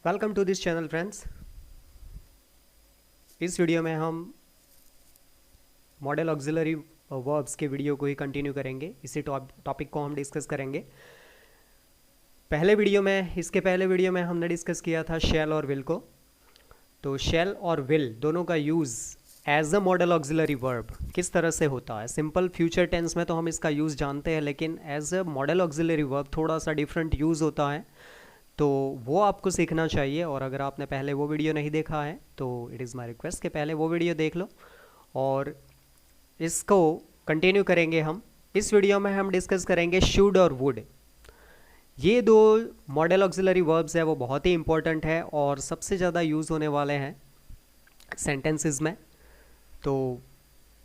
Welcome to this channel friends. इस video में हम मॉडल ऑक्सिलरी वर्ब्स के वीडियो को ही कंटिन्यू करेंगे। इसी टॉपिक को हम डिस्कस करेंगे। इसके पहले वीडियो में हमने डिस्कस किया था शैल और विल को। तो शैल और विल दोनों का use as a modal auxiliary verb किस तरह से होता है। सिंपल फ्यूचर टेंस में तो हम इसका यूज़ जानते हैं, लेकिन as a modal auxiliary verb थोड़ा सा डिफरेंट यूज़ होता है, तो वो आपको सीखना चाहिए। और अगर आपने पहले वो वीडियो नहीं देखा है तो इट इज़ माय रिक्वेस्ट कि पहले वो वीडियो देख लो और इसको कंटिन्यू करेंगे। हम इस वीडियो में हम डिस्कस करेंगे शुड और वुड। ये दो मॉडल ऑक्सिलरी वर्ब्स है, वो बहुत ही इंपॉर्टेंट है और सबसे ज़्यादा यूज़ होने वाले हैं सेंटेंसेस में। तो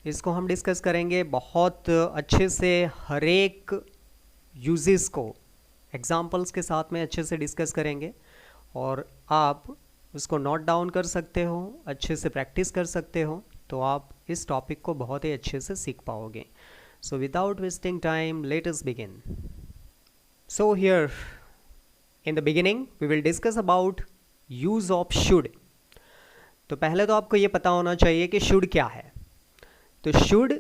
इसको हम डिस्कस करेंगे बहुत अच्छे से, हर एक यूजेस को एग्जाम्पल्स के साथ में अच्छे से डिस्कस करेंगे और आप उसको नोट डाउन कर सकते हो, अच्छे से प्रैक्टिस कर सकते हो, तो आप इस टॉपिक को बहुत ही अच्छे से सीख पाओगे। So without wasting time let us begin. So here in the beginning we will discuss about use of should. तो पहले तो आपको ये पता होना चाहिए कि शुड क्या है। तो should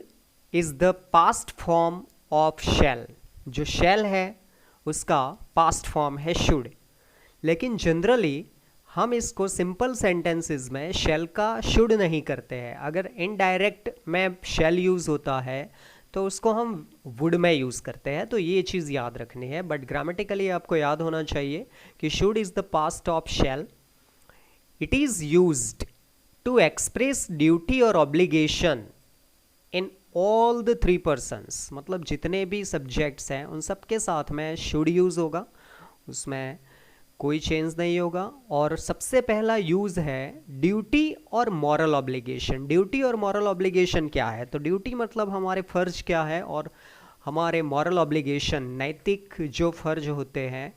is the past form of shall. जो शैल है उसका पास्ट फॉर्म है शुड, लेकिन जनरली हम इसको सिंपल सेंटेंसेस में शैल का शुड नहीं करते हैं। अगर इनडायरेक्ट में शैल यूज़ होता है तो उसको हम वुड में यूज़ करते हैं। तो ये चीज़ याद रखनी है, बट ग्रामेटिकली आपको याद होना चाहिए कि should is the past of shall. It is used to express duty और obligation in all the three persons. मतलब जितने भी सब्जेक्ट्स हैं उन सब के साथ में शुड यूज़ होगा, उसमें कोई चेंज नहीं होगा। और सबसे पहला यूज़ है ड्यूटी और मॉरल ऑब्लिगेशन। ड्यूटी और मॉरल ऑब्लिगेशन क्या है? तो ड्यूटी मतलब हमारे फ़र्ज क्या है, और हमारे मॉरल ऑब्लिगेशन नैतिक जो फ़र्ज होते हैं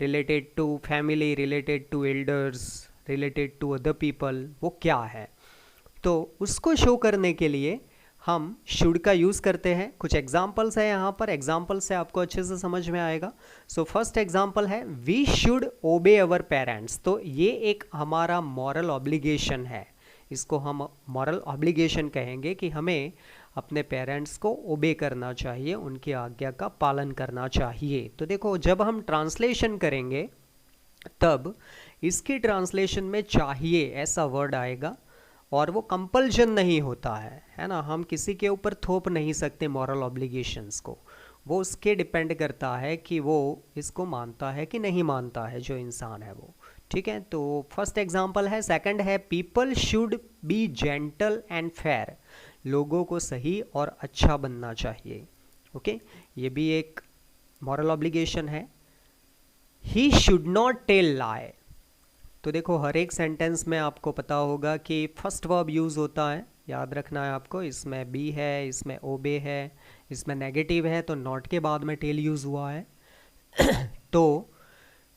related to family, related to elders, related to other people, वो क्या है। तो उसको शो करने के लिए हम शुड का यूज़ करते हैं। कुछ एग्जाम्पल्स है यहाँ पर, एग्जाम्पल से आपको अच्छे से समझ में आएगा। सो फर्स्ट एग्जाम्पल है we should obey our parents. तो ये एक हमारा मॉरल ऑब्लिगेशन है, इसको हम मॉरल ऑब्लिगेशन कहेंगे कि हमें अपने पेरेंट्स को ओबे करना चाहिए, उनकी आज्ञा का पालन करना चाहिए। तो देखो, जब हम ट्रांसलेशन करेंगे तब इसकी ट्रांसलेशन में चाहिए ऐसा वर्ड आएगा, और वो कंपल्शन नहीं होता है ना। हम किसी के ऊपर थोप नहीं सकते मॉरल ऑब्लिगेशंस को, वो उसके डिपेंड करता है कि वो इसको मानता है कि नहीं मानता है, जो इंसान है वो। ठीक है, तो फर्स्ट एग्जांपल है। सेकंड है people should be gentle and fair. लोगों को सही और अच्छा बनना चाहिए। ओके, ये भी एक मॉरल ऑब्लिगेशन है। He should not tell lie. तो देखो, हर एक सेंटेंस में आपको पता होगा कि फर्स्ट वर्ब यूज़ होता है, याद रखना है आपको। इसमें बी है, इसमें ओबे है, इसमें नेगेटिव है, तो नॉट के बाद में टेल यूज़ हुआ है। तो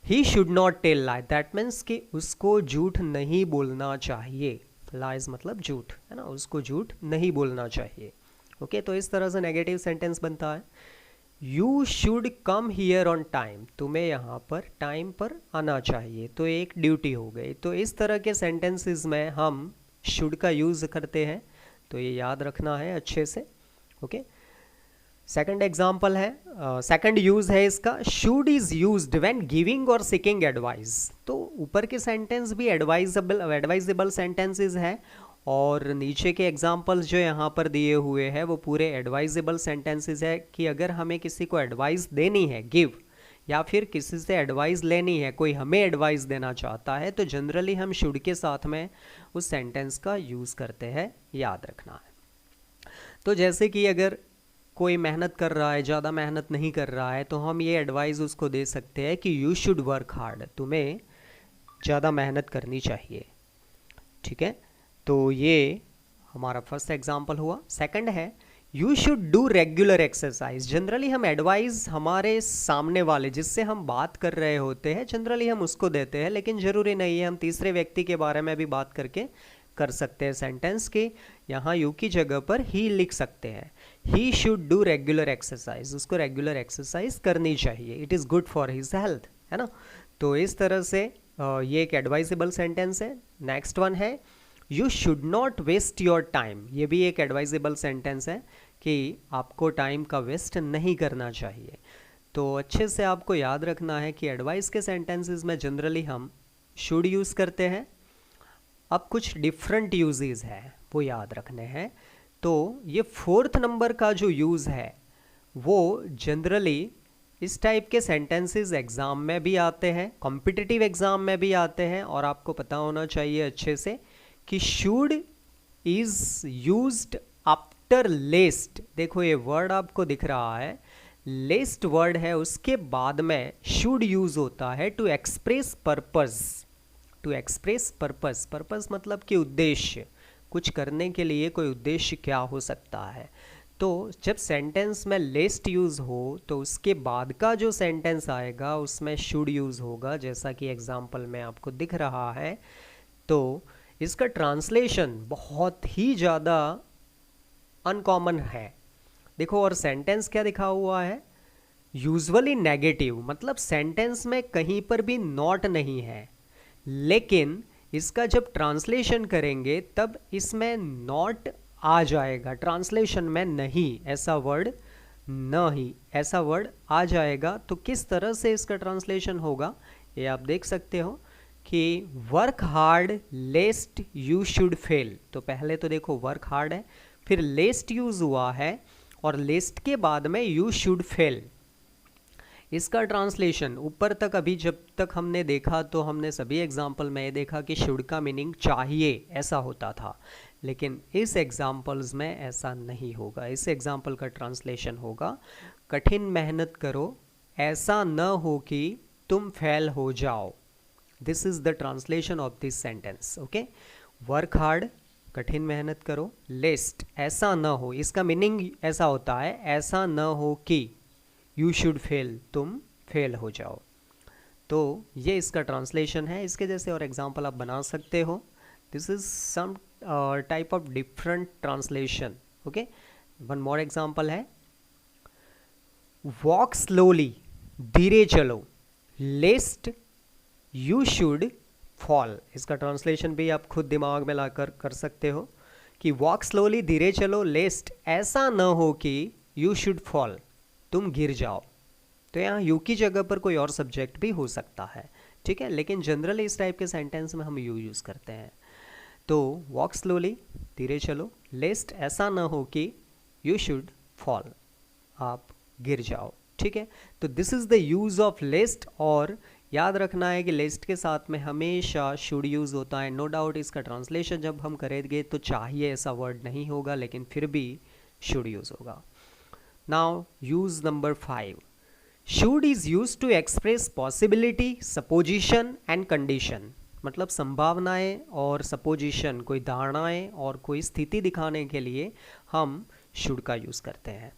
he should not tell lie, that means कि उसको झूठ नहीं बोलना चाहिए। लाइज मतलब झूठ, है ना, उसको झूठ नहीं बोलना चाहिए। ओके, तो इस तरह से नेगेटिव सेंटेंस बनता है। You should come here on time. तुम्हें यहाँ पर टाइम पर आना चाहिए, तो एक ड्यूटी हो गई। तो इस तरह के सेंटेंसेस में हम शुड का यूज़ करते हैं, तो ये याद रखना है अच्छे से। ओके, सेकंड एग्जांपल है, सेकंड यूज़ है इसका, should is used when giving और सीकिंग एडवाइस। तो ऊपर के सेंटेंस भी एडवाइजेबल सेंटेंसेस है, और नीचे के एग्जाम्पल्स जो यहाँ पर दिए हुए हैं वो पूरे एडवाइजेबल सेंटेंसेस है कि अगर हमें किसी को एडवाइस देनी है, गिव, या फिर किसी से एडवाइस लेनी है, कोई हमें एडवाइस देना चाहता है, तो जनरली हम शुड के साथ में उस सेंटेंस का यूज़ करते हैं, याद रखना है। तो जैसे कि अगर कोई मेहनत कर रहा है, ज़्यादा मेहनत नहीं कर रहा है, तो हम ये एडवाइस उसको दे सकते हैं कि यू शुड वर्क हार्ड, तुम्हें ज़्यादा मेहनत करनी चाहिए। ठीक है, तो ये हमारा फर्स्ट एग्जांपल हुआ। सेकंड है you should do regular exercise. Generally हम एडवाइस हमारे सामने वाले जिससे हम बात कर रहे होते हैं, जनरली हम उसको देते हैं, लेकिन ज़रूरी नहीं है, हम तीसरे व्यक्ति के बारे में भी बात करके कर सकते हैं सेंटेंस के। यहाँ यू की जगह पर ही लिख सकते हैं। He should do regular exercise, उसको रेगुलर एक्सरसाइज करनी चाहिए, it is good for his health, है ना। तो इस तरह से ये एक एडवाइजेबल सेंटेंस है। नेक्स्ट वन है you should not waste your time. ये भी एक एडवाइजेबल सेंटेंस है कि आपको टाइम का वेस्ट नहीं करना चाहिए। तो अच्छे से आपको याद रखना है कि एडवाइस के सेंटेंसेस में जनरली हम शुड यूज़ करते हैं। अब कुछ डिफरेंट यूजेस है वो याद रखने हैं। तो ये 4th नंबर का जो यूज़ है वो जनरली इस टाइप के सेंटेंसेस एग्ज़ाम में भी आते हैं, कॉम्पिटिटिव एग्ज़ाम में भी आते हैं। और आपको पता होना चाहिए अच्छे से कि शुड इज़ यूज्ड आफ्टर लेस्ट। देखो ये वर्ड आपको दिख रहा है, लेस्ट वर्ड है, उसके बाद में शुड यूज़ होता है to express purpose. To express purpose, purpose मतलब कि उद्देश्य, कुछ करने के लिए कोई उद्देश्य क्या हो सकता है। तो जब सेंटेंस में लेस्ट यूज़ हो तो उसके बाद का जो सेंटेंस आएगा उसमें शुड यूज़ होगा, जैसा कि एग्जाम्पल में आपको दिख रहा है। तो इसका ट्रांसलेशन बहुत ही ज़्यादा अनकॉमन है। देखो और सेंटेंस क्या दिखा हुआ है, यूजुअली नेगेटिव, मतलब सेंटेंस में कहीं पर भी नॉट नहीं है, लेकिन इसका जब ट्रांसलेशन करेंगे तब इसमें नॉट आ जाएगा, ट्रांसलेशन में नहीं, ऐसा वर्ड नहीं, ऐसा वर्ड आ जाएगा। तो किस तरह से इसका ट्रांसलेशन होगा ये आप देख सकते हो कि work hard लेस्ट you should fail. तो पहले तो देखो वर्क हार्ड है, फिर लेस्ट यूज हुआ है और लेस्ट के बाद में यू शुड फेल। इसका ट्रांसलेशन ऊपर तक अभी जब तक हमने देखा तो हमने सभी एग्जाम्पल में ये देखा कि शुड का मीनिंग चाहिए ऐसा होता था, लेकिन इस एग्जाम्पल्स में ऐसा नहीं होगा। इस एग्जाम्पल का ट्रांसलेशन होगा कठिन मेहनत करो, ऐसा न हो कि तुम फेल हो जाओ। This is the translation of this sentence. Okay, work hard, कठिन मेहनत करो, लेस्ट ऐसा न हो, इसका मीनिंग ऐसा होता है ऐसा न हो कि यू शुड फेल, तुम फेल हो जाओ। तो ये इसका ट्रांसलेशन है। इसके जैसे और एग्जाम्पल आप बना सकते हो। This is some type of different translation. Okay, one more example है वॉक स्लोली, धीरे चलो, लेस्ट यू शुड फॉल। इसका ट्रांसलेशन भी आप खुद दिमाग में लाकर कर सकते हो कि वॉक स्लोली, धीरे चलो, लेस्ट ऐसा न हो कि यू शुड फॉल, तुम गिर जाओ। तो यहाँ यू की जगह पर कोई और सब्जेक्ट भी हो सकता है, ठीक है, लेकिन जनरली इस टाइप के सेंटेंस में हम यू यूज़ करते हैं। तो वॉक स्लोली, धीरे चलो, लेस्ट ऐसा ना हो कि यू शुड फॉल, आप गिर जाओ, ठीक है। तो this is the use of lest. और याद रखना है कि लेस्ट के साथ में हमेशा शुड यूज़ होता है। नो डाउट इसका ट्रांसलेशन जब हम करेंगे तो चाहिए ऐसा वर्ड नहीं होगा, लेकिन फिर भी शुड यूज़ होगा। Now use number 5, should is use to express possibility, supposition and condition. मतलब संभावनाएं और सपोजिशन, कोई धारणाएं और कोई स्थिति दिखाने के लिए हम शुड का यूज़ करते हैं,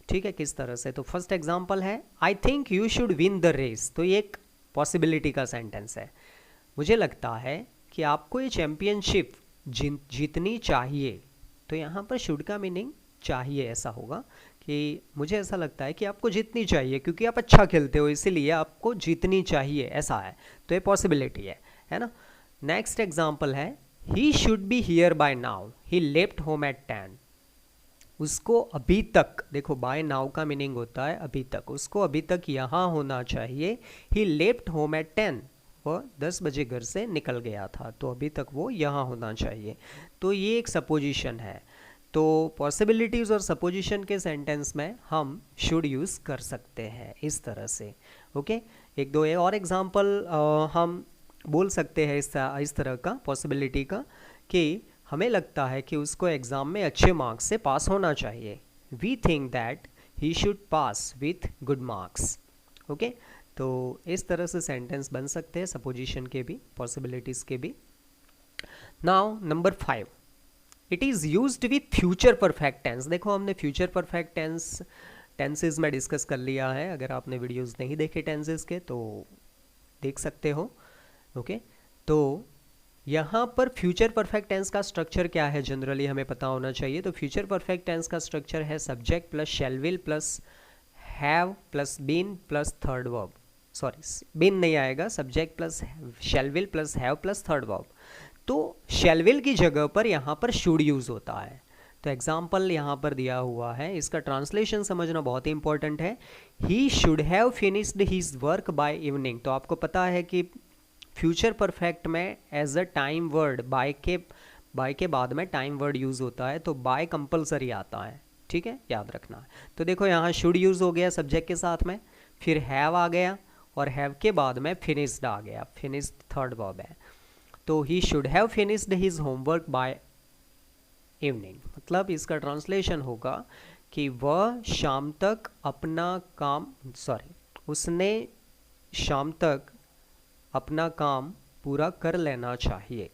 ठीक है। किस तरह से, तो फर्स्ट एग्जांपल है I think you should win the race. तो ये एक पॉसिबिलिटी का सेंटेंस है। मुझे लगता है कि आपको ये चैम्पियनशिप जीतनी चाहिए। तो यहाँ पर शुड का मीनिंग चाहिए ऐसा होगा कि मुझे ऐसा लगता है कि आपको जीतनी चाहिए क्योंकि आप अच्छा खेलते हो, इसीलिए आपको जीतनी चाहिए, ऐसा है। तो ये पॉसिबिलिटी है ना। नेक्स्ट एग्जांपल है he should be here bye now, he left home at 10। उसको अभी तक, देखो बाय नाउ का मीनिंग होता है अभी तक, उसको अभी तक यहाँ होना चाहिए। ही लेफ्ट होम एट 10, वह 10 बजे घर से निकल गया था, तो अभी तक वो यहाँ होना चाहिए। तो ये एक सपोजिशन है। तो पॉसिबिलिटीज़ और सपोजिशन के सेंटेंस में हम शुड यूज़ कर सकते हैं इस तरह से। ओके, एक दो और एग्जांपल हम बोल सकते हैं इस तरह का पॉसिबिलिटी का कि हमें लगता है कि उसको एग्ज़ाम में अच्छे मार्क्स से पास होना चाहिए। We think that he should pass with good marks. Okay, तो इस तरह से सेंटेंस बन सकते हैं, सपोजिशन के भी, पॉसिबिलिटीज़ के भी। Now number 5, it is used with future perfect tense. देखो हमने फ्यूचर परफेक्ट टेंसेज में डिस्कस कर लिया है। अगर आपने वीडियोस नहीं देखे टेंसेज के तो देख सकते हो। ओके, तो यहाँ पर फ्यूचर परफेक्ट टेंस का स्ट्रक्चर क्या है जनरली हमें पता होना चाहिए। तो फ्यूचर परफेक्ट टेंस का स्ट्रक्चर है subject plus shall will plus have plus been plus third verb. Sorry been नहीं आएगा, subject plus shall will plus have plus third verb. तो शैल विल की जगह पर यहाँ पर शुड यूज़ होता है। तो एग्जाम्पल यहाँ पर दिया हुआ है, इसका ट्रांसलेशन समझना बहुत ही इंपॉर्टेंट है। He should have finished his work by evening. तो आपको पता है कि फ्यूचर परफेक्ट में as a time word by के बाद में टाइम वर्ड यूज़ होता है, तो बाय कंपलसरी आता है, ठीक है, याद रखना है। तो देखो यहाँ शुड यूज़ हो गया सब्जेक्ट के साथ में, फिर हैव आ गया और हैव के बाद में फिनिश्ड आ गया, फिनिश्ड थर्ड वर्ब है। तो he should have finished his homework by evening, मतलब इसका ट्रांसलेशन होगा कि वह शाम तक अपना काम, उसने शाम तक अपना काम पूरा कर लेना चाहिए।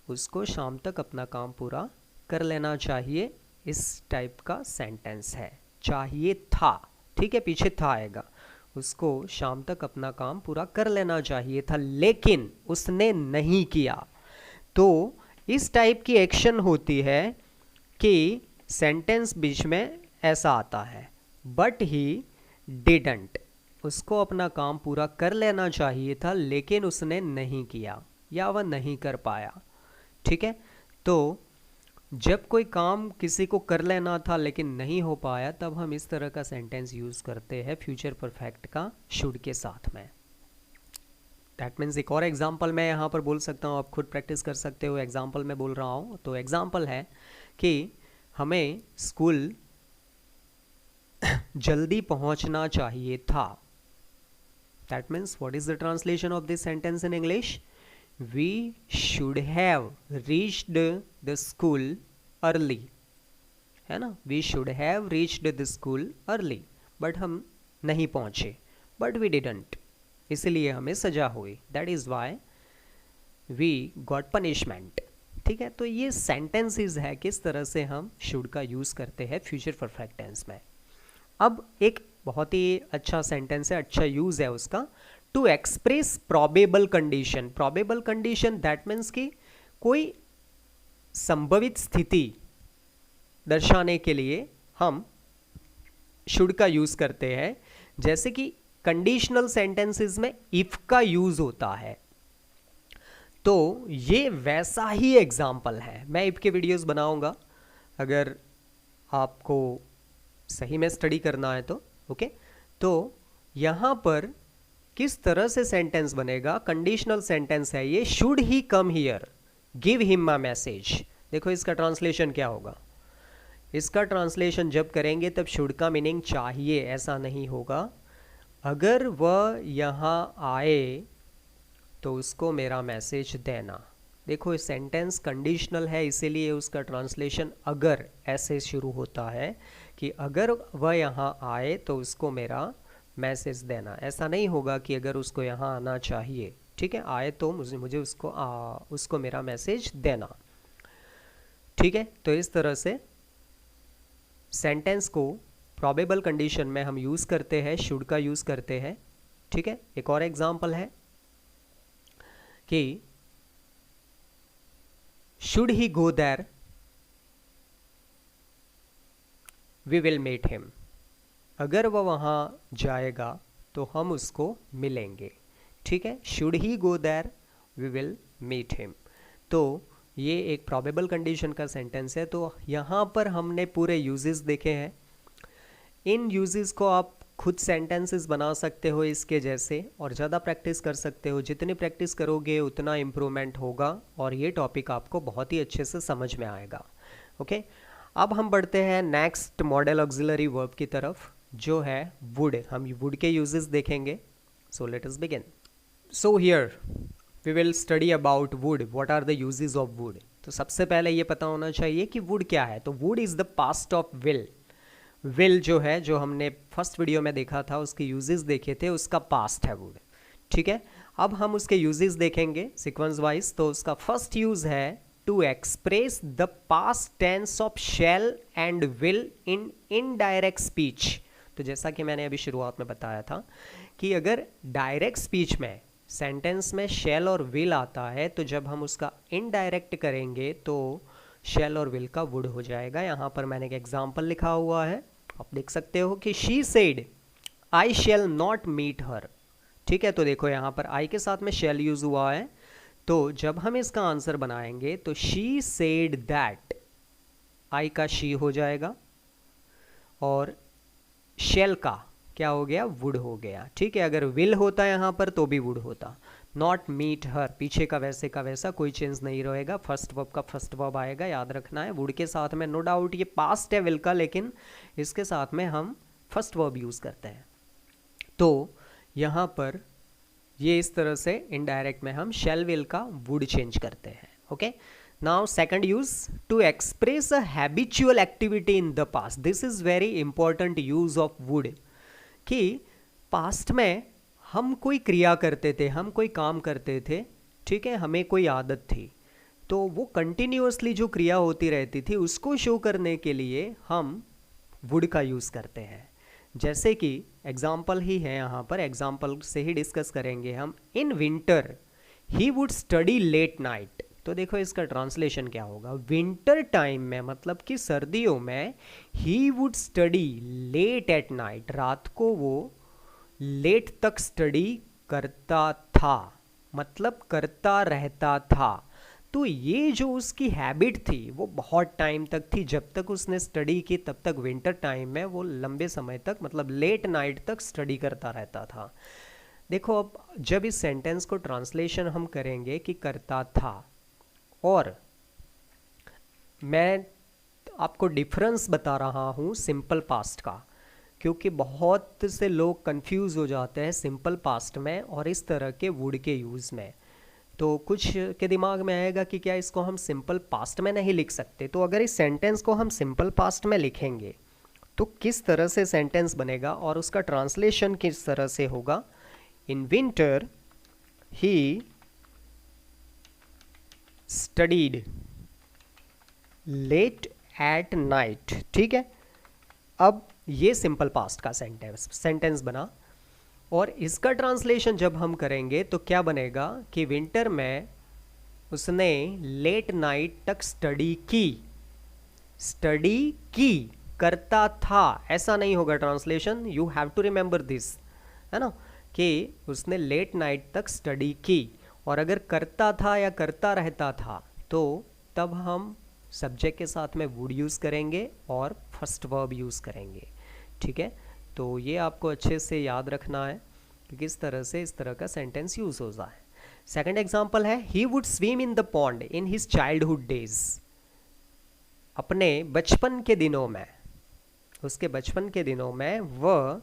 उसको शाम तक अपना काम पूरा कर लेना चाहिए, इस टाइप का सेंटेंस है। चाहिए था, ठीक है, पीछे था आएगा। उसको शाम तक अपना काम पूरा कर लेना चाहिए था, लेकिन उसने नहीं किया। तो इस टाइप की एक्शन होती है कि सेंटेंस बीच में ऐसा आता है, बट ही डिडंट। उसको अपना काम पूरा कर लेना चाहिए था, लेकिन उसने नहीं किया या वह नहीं कर पाया, ठीक है। तो जब कोई काम किसी को कर लेना था लेकिन नहीं हो पाया, तब हम इस तरह का सेंटेंस यूज़ करते हैं फ्यूचर परफेक्ट का शुड के साथ में। दैट मीन्स एक और एग्जाम्पल मैं यहाँ पर बोल सकता हूँ, आप खुद प्रैक्टिस कर सकते हो। एग्जाम्पल मैं बोल रहा हूँ, तो एग्जाम्पल है कि हमें स्कूल जल्दी पहुँचना चाहिए था। That means what is the translation of this sentence in English? We should have reached the school early, है ना। We should have reached the school early, but हम नहीं पहुँचे, but we didn't, इसलिए हमें सजा हुई। That is why we got punishment, ठीक है। तो ये सेंटेंसेस है किस तरह से हम should का यूज़ करते हैं फ्यूचर परफेक्ट टेंस में। अब एक बहुत ही अच्छा सेंटेंस है, अच्छा यूज़ है उसका, to express probable condition. Probable condition that means कि कोई संभवित स्थिति दर्शाने के लिए हम शुड का यूज़ करते हैं। जैसे कि कंडीशनल सेंटेंसेस में इफ का यूज़ होता है, तो ये वैसा ही एग्जाम्पल है। मैं इफ के वीडियोस बनाऊंगा, अगर आपको सही में स्टडी करना है तो ओके। तो यहाँ पर किस तरह से सेंटेंस बनेगा, कंडीशनल सेंटेंस है ये, should he come here give him a message. देखो इसका ट्रांसलेशन क्या होगा। इसका ट्रांसलेशन जब करेंगे तब शुड का मीनिंग चाहिए ऐसा नहीं होगा। अगर वह यहाँ आए तो उसको मेरा मैसेज देना। देखो सेंटेंस कंडीशनल है, इसीलिए उसका ट्रांसलेशन अगर ऐसे शुरू होता है कि अगर वह यहाँ आए तो उसको मेरा मैसेज देना। ऐसा नहीं होगा कि अगर उसको यहाँ आना चाहिए, ठीक है, आए तो मुझे उसको मेरा मैसेज देना, ठीक है। तो इस तरह से सेंटेंस को प्रोबेबल कंडीशन में हम यूज़ करते हैं, शुड का यूज़ करते हैं, ठीक है। एक और एग्जांपल है कि should he go there we will meet him. अगर वह वहाँ जाएगा तो हम उसको मिलेंगे, ठीक है। Should he go there we will meet him. तो ये एक प्रोबेबल कंडीशन का सेंटेंस है। तो यहाँ पर हमने पूरे यूजेस देखे हैं। इन यूजेस को आप खुद सेंटेंसेस बना सकते हो इसके जैसे, और ज़्यादा प्रैक्टिस कर सकते हो। जितनी प्रैक्टिस करोगे उतना इम्प्रूवमेंट होगा और ये टॉपिक आपको बहुत ही अच्छे से समझ में आएगा, ओके। अब हम बढ़ते हैं नेक्स्ट मॉडल ऑक्सिलरी वर्ब की तरफ, जो है वुड। हम वुड के यूजेस देखेंगे। So let us begin. So here we will study about would. What are the uses of would. तो सबसे पहले ये पता होना चाहिए कि वुड क्या है। तो would is the past of will. Will जो है, जो हमने फर्स्ट वीडियो में देखा था, उसके यूजेस देखे थे, उसका पास्ट है वुड, ठीक है। अब हम उसके यूजेस देखेंगे सीक्वेंस वाइज। तो उसका फर्स्ट यूज है to express the past tense of shall and will in indirect speech. तो जैसा कि मैंने अभी शुरुआत में बताया था कि अगर डायरेक्ट स्पीच में सेंटेंस में शैल और विल आता है, तो जब हम उसका इनडायरेक्ट करेंगे तो शैल और विल का वुड हो जाएगा। यहाँ पर मैंने एक एग्जाम्पल लिखा हुआ है, आप देख सकते हो कि she said I shall not meet her. ठीक है, तो देखो यहाँ पर आई के साथ में शेल यूज हुआ है, तो जब हम इसका आंसर बनाएंगे तो शी सेड दैट, आई का शी हो जाएगा और शेल का क्या हो गया, वुड हो गया। ठीक है, अगर विल होता यहाँ पर तो भी वुड होता। नॉट मीट हर, पीछे का वैसे का वैसा, कोई चेंज नहीं रहेगा, फर्स्ट वर्ब का फर्स्ट वर्ब आएगा, याद रखना है। वुड के साथ में नो डाउट ये पास्ट है विल का, लेकिन इसके साथ में हम फर्स्ट वर्ब यूज करते हैं। तो यहाँ पर ये इस तरह से इनडायरेक्ट में हम शेल विल का वुड चेंज करते हैं। Okay, now second use, to express a habitual activity in the past. This is very important use of would, कि पास्ट में हम कोई क्रिया करते थे, हम कोई काम करते थे, ठीक है, हमें कोई आदत थी, तो वो कंटिन्यूअसली जो क्रिया होती रहती थी उसको शो करने के लिए हम वुड का यूज़ करते हैं। जैसे कि एग्जाम्पल ही है यहाँ पर, एग्जाम्पल से ही डिस्कस करेंगे हम। In winter he would study late night. तो देखो इसका ट्रांसलेशन क्या होगा, विंटर टाइम में मतलब कि सर्दियों में he would study late at night, रात को वो लेट तक स्टडी करता था, मतलब करता रहता था। तो ये जो उसकी हैबिट थी वो बहुत टाइम तक थी, जब तक उसने स्टडी की तब तक विंटर टाइम में वो लंबे समय तक मतलब लेट नाइट तक स्टडी करता रहता था। देखो अब जब इस सेंटेंस को ट्रांसलेशन हम करेंगे कि करता था, और मैं आपको डिफरेंस बता रहा हूँ सिंपल पास्ट का, क्योंकि बहुत से लोग कंफ्यूज हो जाते हैं सिंपल पास्ट में और इस तरह के वुड के यूज़ में। तो कुछ के दिमाग में आएगा कि क्या इसको हम सिंपल पास्ट में नहीं लिख सकते। तो अगर इस सेंटेंस को हम सिंपल पास्ट में लिखेंगे तो किस तरह से सेंटेंस बनेगा और उसका ट्रांसलेशन किस तरह से होगा। In winter he studied late at night. ठीक है, अब ये सिंपल पास्ट का सेंटेंस बना, और इसका ट्रांसलेशन जब हम करेंगे तो क्या बनेगा कि विंटर में उसने लेट नाइट तक स्टडी की, करता था, ऐसा नहीं होगा translation. You have to remember this, है ना, कि उसने लेट नाइट तक स्टडी की, और अगर करता था या करता रहता था तो तब हम सब्जेक्ट के साथ में वुड यूज़ करेंगे और फर्स्ट वर्ब यूज़ करेंगे। ठीक है, तो ये आपको अच्छे से याद रखना है कि किस तरह से इस तरह का सेंटेंस यूज़ होता है। सेकंड एग्जांपल है, he would swim in the pond in his childhood days. अपने बचपन के दिनों में, उसके बचपन के दिनों में वह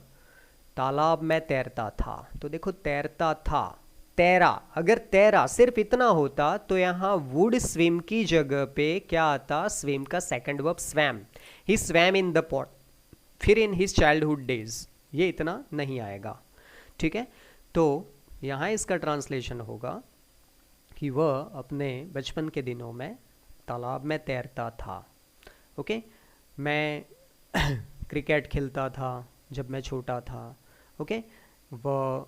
तालाब में तैरता था। तो देखो तैरता था, तैरा, अगर तैरा सिर्फ इतना होता तो यहाँ वुड स्विम की जगह पे क्या आता, स्विम का second verb swum, he swum in the pond, फिर इन हिज चाइल्डहुड डेज, ये इतना नहीं आएगा। ठीक है, तो यहाँ इसका ट्रांसलेशन होगा कि वह अपने बचपन के दिनों में तालाब में तैरता था। ओके, मैं क्रिकेट खेलता था जब मैं छोटा था। ओके, वह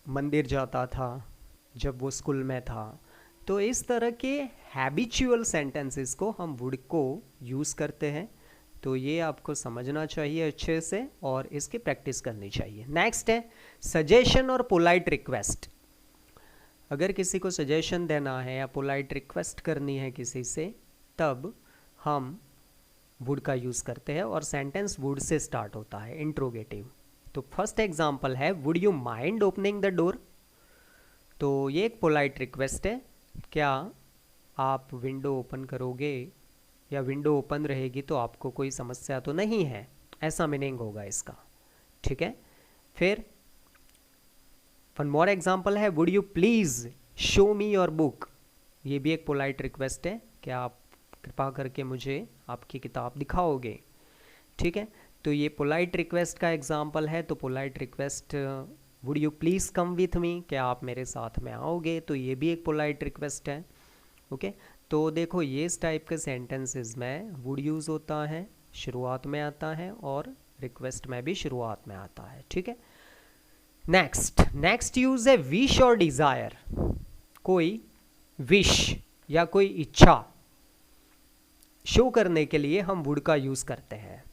मंदिर जाता था जब वो स्कूल में था। तो इस तरह के हैबिचुअल सेंटेंसेस को हम वुड को यूज़ करते हैं। तो ये आपको समझना चाहिए अच्छे से और इसकी प्रैक्टिस करनी चाहिए। नेक्स्ट है सजेशन और पोलाइट रिक्वेस्ट। अगर किसी को सजेशन देना है या पोलाइट रिक्वेस्ट करनी है किसी से, तब हम वुड का यूज़ करते हैं और सेंटेंस वुड से स्टार्ट होता है, इंट्रोगेटिव। तो फर्स्ट एग्जांपल है, would you mind opening the door. तो ये एक पोलाइट रिक्वेस्ट है, क्या आप विंडो ओपन करोगे या विंडो ओपन रहेगी तो आपको कोई समस्या तो नहीं है, ऐसा मीनिंग होगा इसका। ठीक है, फिर वन मोर एग्जांपल है, would you please show me your book. ये भी एक पोलाइट रिक्वेस्ट है, क्या आप कृपा करके मुझे आपकी किताब दिखाओगे। ठीक है, तो ये पोलाइट रिक्वेस्ट का एग्जांपल है। तो polite request, would you please come with me, क्या आप मेरे साथ में आओगे, तो ये भी एक पोलाइट रिक्वेस्ट है। ओके, तो देखो ये इस टाइप के सेंटेंसेस में वुड यूज़ होता है, शुरुआत में आता है, और रिक्वेस्ट में भी शुरुआत में आता है। ठीक है, नेक्स्ट यूज है विश और डिज़ायर। कोई विश या कोई इच्छा शो करने के लिए हम वुड का यूज़ करते हैं।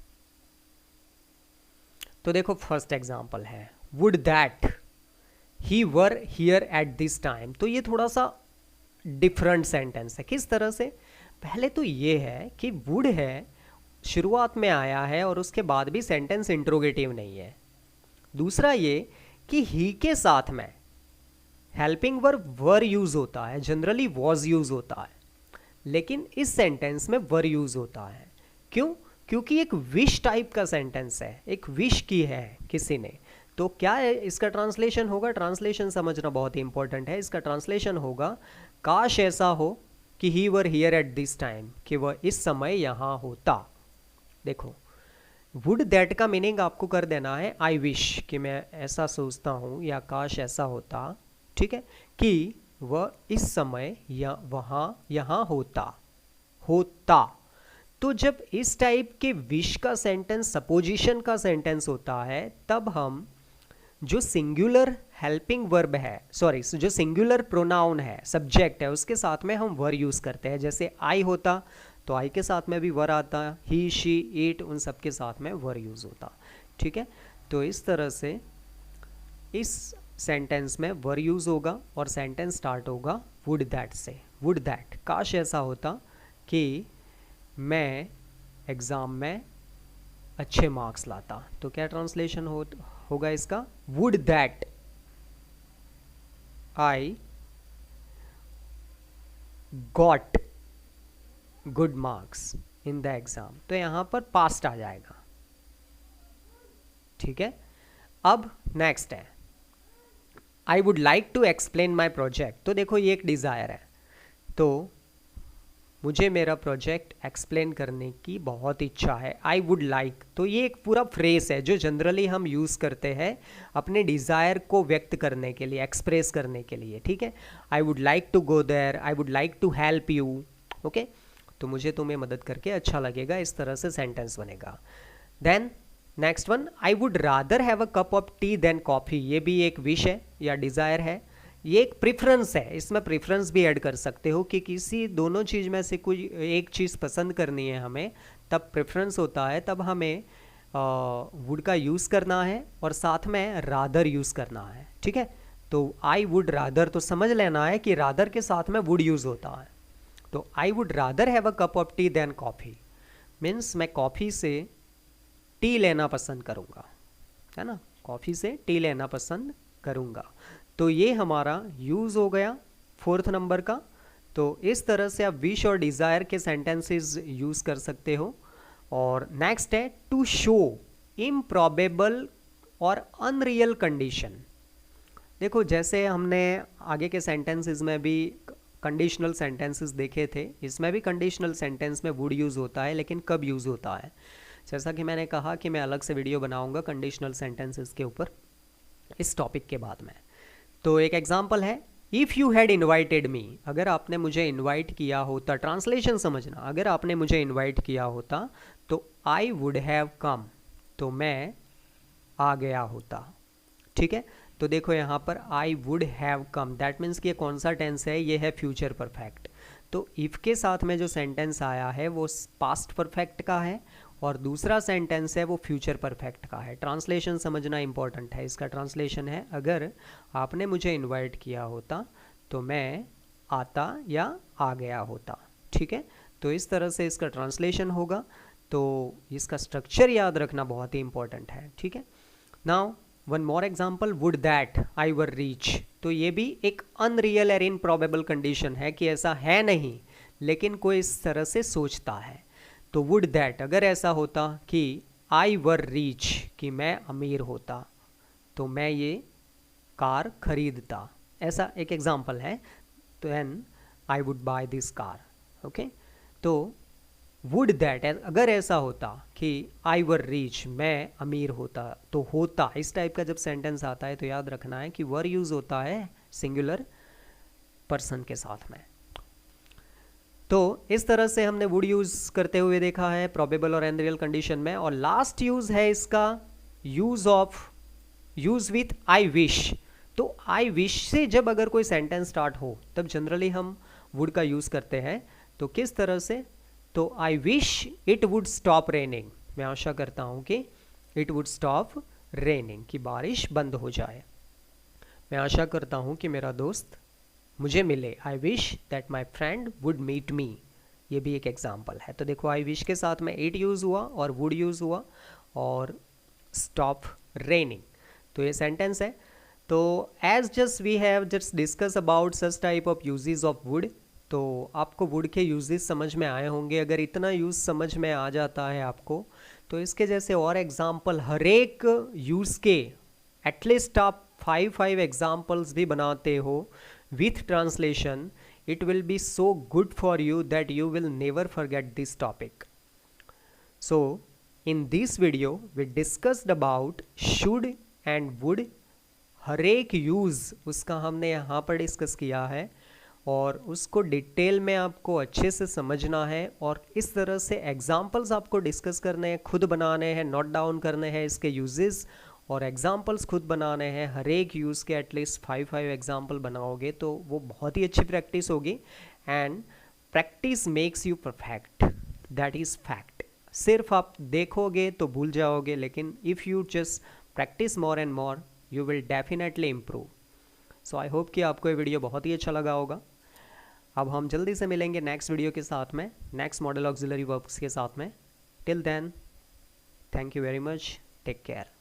तो देखो फर्स्ट एग्जांपल है would that he were here at this time. तो ये थोड़ा सा डिफरेंट सेंटेंस है। किस तरह से? पहले तो ये है कि वुड है, शुरुआत में आया है और उसके बाद भी सेंटेंस इंट्रोगेटिव नहीं है। दूसरा ये कि ही के साथ में हेल्पिंग वर्ब वर यूज होता है, जनरली वॉज यूज होता है, लेकिन इस सेंटेंस में वर यूज होता है। क्यों? क्योंकि एक विश टाइप का सेंटेंस है, एक विश की है किसी ने। तो क्या है इसका ट्रांसलेशन होगा? ट्रांसलेशन समझना बहुत ही इंपॉर्टेंट है। इसका ट्रांसलेशन होगा काश ऐसा हो कि ही वर हियर एट दिस टाइम, कि वह इस समय यहाँ होता। देखो वुड दैट का मीनिंग आपको कर देना है आई विश, कि मैं ऐसा सोचता हूँ या काश ऐसा होता, ठीक है, कि वह इस समय या वहाँ यहाँ होता। तो जब इस टाइप के विश का सेंटेंस सपोजिशन का सेंटेंस होता है, तब हम जो सिंगुलर हेल्पिंग वर्ब है, सॉरी जो सिंगुलर प्रोनाउन है, सब्जेक्ट है, उसके साथ में हम वर यूज़ करते हैं। जैसे आई होता तो आई के साथ में भी वर आता, ही शी इट, उन सब के साथ में वर यूज़ होता। ठीक है, तो इस तरह से इस सेंटेंस में वर यूज़ होगा और सेंटेंस स्टार्ट होगा वुड दैट से। वुड दैट, काश ऐसा होता कि मैं एग्ज़ाम में अच्छे मार्क्स लाता। तो क्या ट्रांसलेशन होगा इसका? Would that I got good marks in the exam. तो यहाँ पर पास्ट आ जाएगा। ठीक है, अब नेक्स्ट है I would like to explain my project. तो देखो ये एक डिज़ायर है, तो मुझे मेरा प्रोजेक्ट एक्सप्लेन करने की बहुत इच्छा है। आई वुड लाइक, तो ये एक पूरा फ्रेज है जो जनरली हम यूज़ करते हैं अपने डिज़ायर को व्यक्त करने के लिए, एक्सप्रेस करने के लिए। ठीक है, I would like to go there, I would like to help you. Okay, तो मुझे तुम्हें मदद करके अच्छा लगेगा, इस तरह से सेंटेंस बनेगा। Then next one, I would rather have a cup of tea than coffee. ये भी एक विश है या डिज़ायर है, ये एक प्रेफरेंस है। इसमें प्रेफरेंस भी ऐड कर सकते हो कि किसी दोनों चीज़ में से कोई एक चीज़ पसंद करनी है हमें, तब प्रेफरेंस होता है, तब हमें वुड का यूज़ करना है और साथ में रादर यूज़ करना है। ठीक है, तो आई वुड रादर, तो समझ लेना है कि रादर के साथ में वुड यूज़ होता है। तो I would rather have a cup of tea than coffee, means मैं कॉफ़ी से टी लेना पसंद करूँगा, है ना, कॉफ़ी से टी लेना पसंद करूँगा। तो ये हमारा यूज़ हो गया फोर्थ नंबर का। तो इस तरह से आप विश और डिज़ायर के सेंटेंसेस यूज़ कर सकते हो। और नेक्स्ट है टू शो इम्प्रॉबेबल और अनरियल कंडीशन। देखो जैसे हमने आगे के सेंटेंसेस में भी कंडीशनल सेंटेंसेस देखे थे, इसमें भी कंडीशनल सेंटेंस में वुड यूज़ होता है, लेकिन कब यूज़ होता है? जैसा कि मैंने कहा कि मैं अलग से वीडियो बनाऊंगा कंडीशनल सेंटेंसेस के ऊपर इस टॉपिक के बाद में। तो एक एग्जांपल है if you had invited me, अगर आपने मुझे इनवाइट किया होता। ट्रांसलेशन समझना, अगर आपने मुझे इनवाइट किया होता तो आई वुड हैव कम, तो मैं आ गया होता। ठीक है, तो देखो यहाँ पर I would have come, that means कि ये कौन सा टेंस है? ये है फ्यूचर परफेक्ट। तो इफ़ के साथ में जो सेंटेंस आया है वो पास्ट परफेक्ट का है और दूसरा सेंटेंस है वो फ्यूचर परफेक्ट का है। ट्रांसलेशन समझना इंपॉर्टेंट है। इसका ट्रांसलेशन है अगर आपने मुझे इनवाइट किया होता तो मैं आता या आ गया होता। ठीक है, तो इस तरह से इसका ट्रांसलेशन होगा। तो इसका स्ट्रक्चर याद रखना बहुत ही इंपॉर्टेंट है। ठीक है, now one more example, would that I were reach. तो ये भी एक अनरियल और इनप्रॉबेबल कंडीशन है कि ऐसा है नहीं, लेकिन कोई इस तरह से सोचता है। तो वुड दैट, अगर ऐसा होता कि आई वर रिच, कि मैं अमीर होता, तो मैं ये कार खरीदता। ऐसा एक एग्जाम्पल है। तो then I would buy this car. Okay, तो वुड दैट, अगर ऐसा होता कि आई वर रिच, मैं अमीर होता, तो होता, इस टाइप का जब सेंटेंस आता है तो याद रखना है कि वर यूज़ होता है सिंगुलर पर्सन के साथ में। तो इस तरह से हमने वुड यूज़ करते हुए देखा है प्रोबेबल और अनरियल कंडीशन में। और लास्ट यूज़ है इसका यूज़ विथ आई विश। तो आई विश से जब अगर कोई सेंटेंस स्टार्ट हो तब जनरली हम वुड का यूज़ करते हैं। तो किस तरह से? तो I wish it would stop raining, मैं आशा करता हूँ कि इट वुड स्टॉप रेनिंग, कि बारिश बंद हो जाए। मैं आशा करता हूँ कि मेरा दोस्त मुझे मिले। I wish that my friend would meet me, ये भी एक एग्जाम्पल है। तो देखो आई विश के साथ में इट यूज़ हुआ और वुड यूज़ हुआ और स्टॉप रेनिंग, तो ये सेंटेंस है। तो as just we have just discuss about such type of uses of would, तो आपको वुड के यूजेस समझ में आए होंगे। अगर इतना यूज़ समझ में आ जाता है आपको, तो इसके जैसे और एग्जाम्पल हर एक यूज़ के एटलीस्ट आप 5 एग्जाम्पल्स भी बनाते हो with translation, it will be so good for you that you will never forget this topic. So in this video we discussed about should and would, हर एक यूज़ उसका हमने यहाँ पर डिस्कस किया है और उसको डिटेल में आपको अच्छे से समझना है और इस तरह से एग्जाम्पल्स आपको डिस्कस करने हैं, खुद बनाने हैं, नोट डाउन करने हैं इसके यूजेस और एग्जाम्पल्स खुद बनाने हैं। हर एक यूज़ के एटलीस्ट 5 एग्जाम्पल बनाओगे तो वो बहुत ही अच्छी प्रैक्टिस होगी। And practice makes you perfect, that is fact. सिर्फ आप देखोगे तो भूल जाओगे, लेकिन if you just practice more and more you will definitely improve. So I hope कि आपको ये वीडियो बहुत ही अच्छा लगा होगा। अब हम जल्दी से मिलेंगे नेक्स्ट वीडियो के साथ में, नेक्स्ट मॉडल ऑक्सिलरी वर्ब्स के साथ में। Till then, thank you very much, take care.